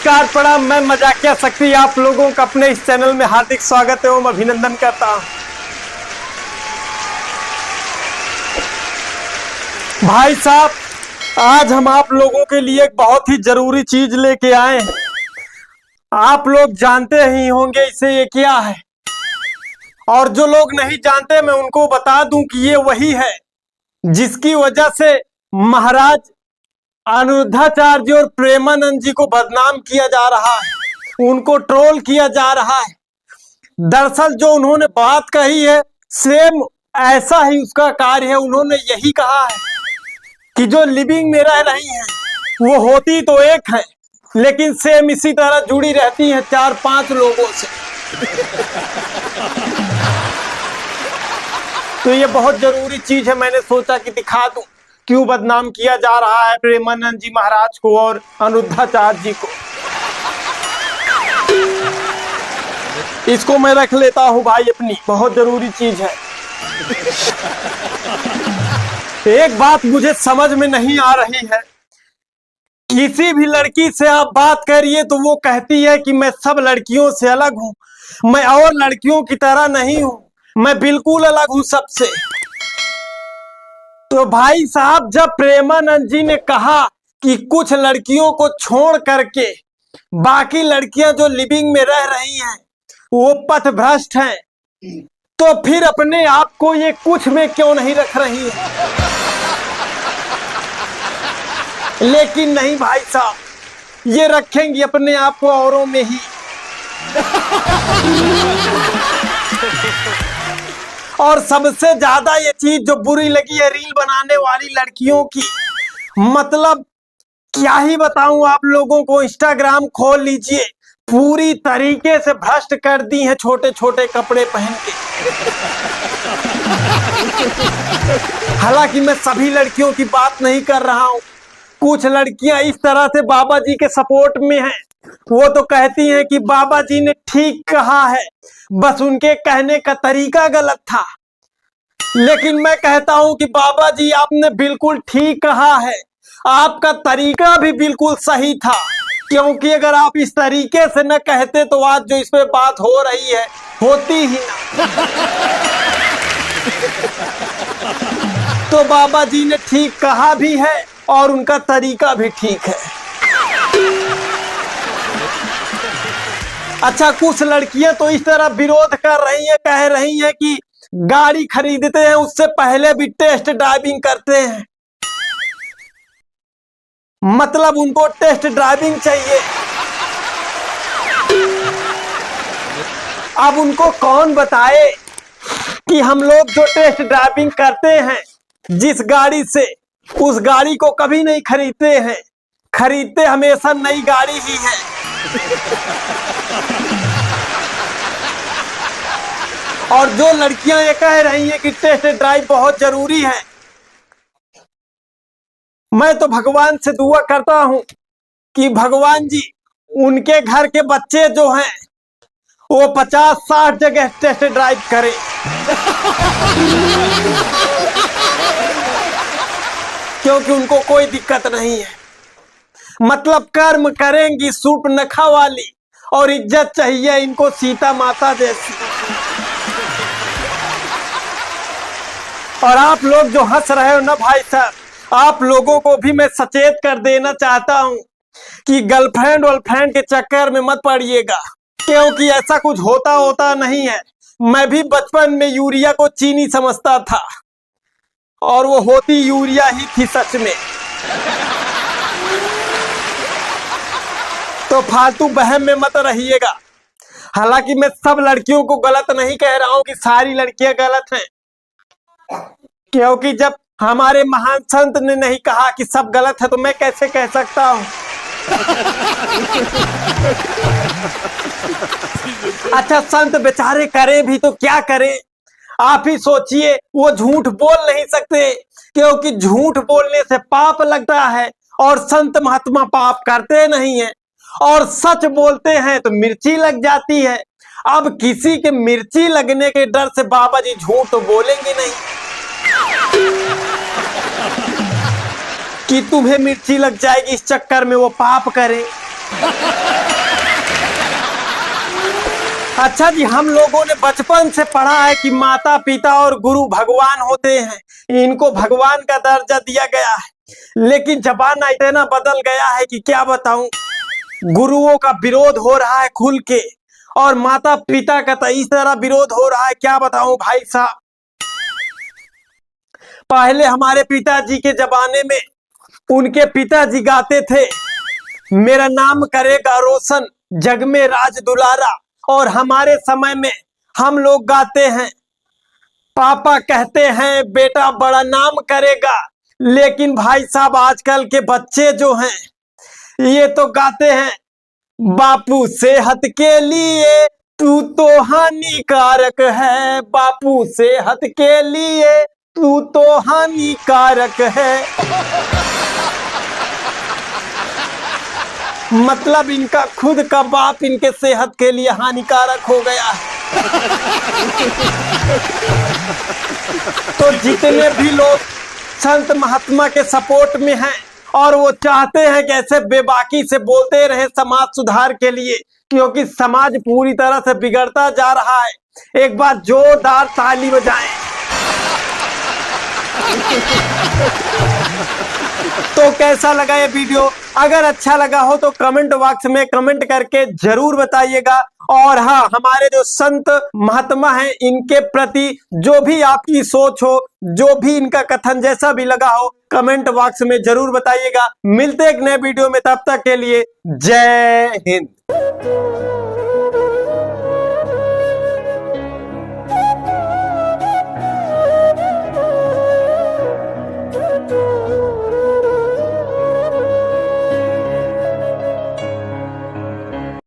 नमस्कार प्रणाम, मैं मजाकिया शक्ति आप लोगों का अपने इस चैनल में हार्दिक स्वागत एवं अभिनंदन करता हूं। भाई साहब, आज हम आप लोगों के लिए एक बहुत ही जरूरी चीज लेके आए हैं। आप लोग जानते ही होंगे इसे ये क्या है, और जो लोग नहीं जानते मैं उनको बता दूं कि ये वही है जिसकी वजह से महाराज अनिरुद्धाचार्य और प्रेमानंद जी को बदनाम किया जा रहा है, उनको ट्रोल किया जा रहा है। दरअसल जो उन्होंने बात कही है सेम ऐसा ही उसका कार्य है। उन्होंने यही कहा है कि जो लिविंग में रह रही हैं वो होती तो एक है, लेकिन सेम इसी तरह जुड़ी रहती हैं 4-5 लोगों से। तो ये बहुत जरूरी चीज है, मैंने सोचा कि दिखा दूं क्यों बदनाम किया जा रहा है प्रेमानंद जी महाराज को और अनिरुद्धाचार्य जी को। इसको मैं रख लेता हूं भाई, अपनी बहुत जरूरी चीज है। एक बात मुझे समझ में नहीं आ रही है, किसी भी लड़की से आप बात करिए तो वो कहती है कि मैं सब लड़कियों से अलग हूं, मैं और लड़कियों की तरह नहीं हूं, मैं बिल्कुल अलग हूं सबसे। तो भाई साहब, जब प्रेमानंद जी ने कहा कि कुछ लड़कियों को छोड़ करके बाकी लड़कियां जो लिविंग में रह रही हैं वो पथभ्रष्ट हैं, तो फिर अपने आप को ये कुछ में क्यों नहीं रख रही है? लेकिन नहीं भाई साहब, ये रखेंगी अपने आप को औरों में ही। और सबसे ज्यादा ये चीज जो बुरी लगी है रील बनाने वाली लड़कियों की, मतलब क्या ही बताऊं आप लोगों को। इंस्टाग्राम खोल लीजिए, पूरी तरीके से भ्रष्ट कर दी है छोटे छोटे कपड़े पहन के। हालांकि मैं सभी लड़कियों की बात नहीं कर रहा हूं, कुछ लड़कियां इस तरह से बाबा जी के सपोर्ट में हैं, वो तो कहती हैं कि बाबा जी ने ठीक कहा है, बस उनके कहने का तरीका गलत था। लेकिन मैं कहता हूं कि बाबा जी आपने बिल्कुल ठीक कहा है, आपका तरीका भी बिल्कुल सही था, क्योंकि अगर आप इस तरीके से न कहते तो आज जो इस पे बात हो रही है होती ही ना। तो बाबा जी ने ठीक कहा भी है और उनका तरीका भी ठीक है। अच्छा, कुछ लड़कियां तो इस तरह विरोध कर रही हैं, कह रही हैं कि गाड़ी खरीदते हैं उससे पहले भी टेस्ट ड्राइविंग करते हैं, मतलब उनको टेस्ट ड्राइविंग चाहिए। अब उनको कौन बताए कि हम लोग जो टेस्ट ड्राइविंग करते हैं जिस गाड़ी से, उस गाड़ी को कभी नहीं खरीदते हैं, खरीदते हमेशा नई गाड़ी ही है। और जो लड़कियां ये कह रही हैं कि टेस्ट ड्राइव बहुत जरूरी है, मैं तो भगवान से दुआ करता हूं कि भगवान जी उनके घर के बच्चे जो हैं वो 50-60 जगह टेस्ट ड्राइव करें। क्योंकि उनको कोई दिक्कत नहीं है, मतलब कर्म करेंगी सूट नखा वाली, और इज्जत चाहिए इनको सीता माता जैसी। और आप लोग जो हंस रहे हो ना भाई साहब, आप लोगों को भी मैं सचेत कर देना चाहता हूं कि गर्लफ्रेंड वर्लफ्रेंड के चक्कर में मत पड़िएगा, क्योंकि ऐसा कुछ होता नहीं है। मैं भी बचपन में यूरिया को चीनी समझता था और वो होती यूरिया ही थी सच में। तो फालतू बहम में मत रहिएगा। हालांकि मैं सब लड़कियों को गलत नहीं कह रहा हूं कि सारी लड़कियां गलत हैं, क्योंकि जब हमारे महान संत ने नहीं कहा कि सब गलत है तो मैं कैसे कह सकता हूं। अच्छा, संत बेचारे करे भी तो क्या करे, आप ही सोचिए। वो झूठ बोल नहीं सकते क्योंकि झूठ बोलने से पाप लगता है, और संत महात्मा पाप करते नहीं हैं, और सच बोलते हैं तो मिर्ची लग जाती है। अब किसी के मिर्ची लगने के डर से बाबा जी झूठ तो बोलेंगे नहीं कि तुम्हें मिर्ची लग जाएगी इस चक्कर में वो पाप करे। अच्छा जी, हम लोगों ने बचपन से पढ़ा है कि माता पिता और गुरु भगवान होते हैं, इनको भगवान का दर्जा दिया गया है। लेकिन जमाना इतना बदल गया है कि क्या बताऊं, गुरुओं का विरोध हो रहा है खुल के, और माता पिता का तो इस तरह विरोध हो रहा है, क्या बताऊं भाई साहब। पहले हमारे पिताजी के जमाने में उनके पिताजी गाते थे, मेरा नाम करेगा रोशन, जग में राज दुलारा। और हमारे समय में हम लोग गाते हैं, पापा कहते हैं बेटा बड़ा नाम करेगा। लेकिन भाई साहब आजकल के बच्चे जो हैं ये तो गाते हैं, बापू सेहत के लिए तू तो हानिकारक है, बापू सेहत के लिए तू तो हानिकारक है। मतलब इनका खुद का बाप इनके सेहत के लिए हानिकारक हो गया है। तो जितने भी लोग संत महात्मा के सपोर्ट में हैं और वो चाहते हैं कि ऐसे बेबाकी से बोलते रहे समाज सुधार के लिए, क्योंकि समाज पूरी तरह से बिगड़ता जा रहा है, एक बार जोरदार ताली बजाएं। तो कैसा लगा ये वीडियो? अगर अच्छा लगा हो तो कमेंट बॉक्स में कमेंट करके जरूर बताइएगा। और हाँ, हमारे जो संत महात्मा हैं इनके प्रति जो भी आपकी सोच हो, जो भी इनका कथन जैसा भी लगा हो, कमेंट बॉक्स में जरूर बताइएगा। मिलते हैं एक नए वीडियो में, तब तक के लिए जय हिंद।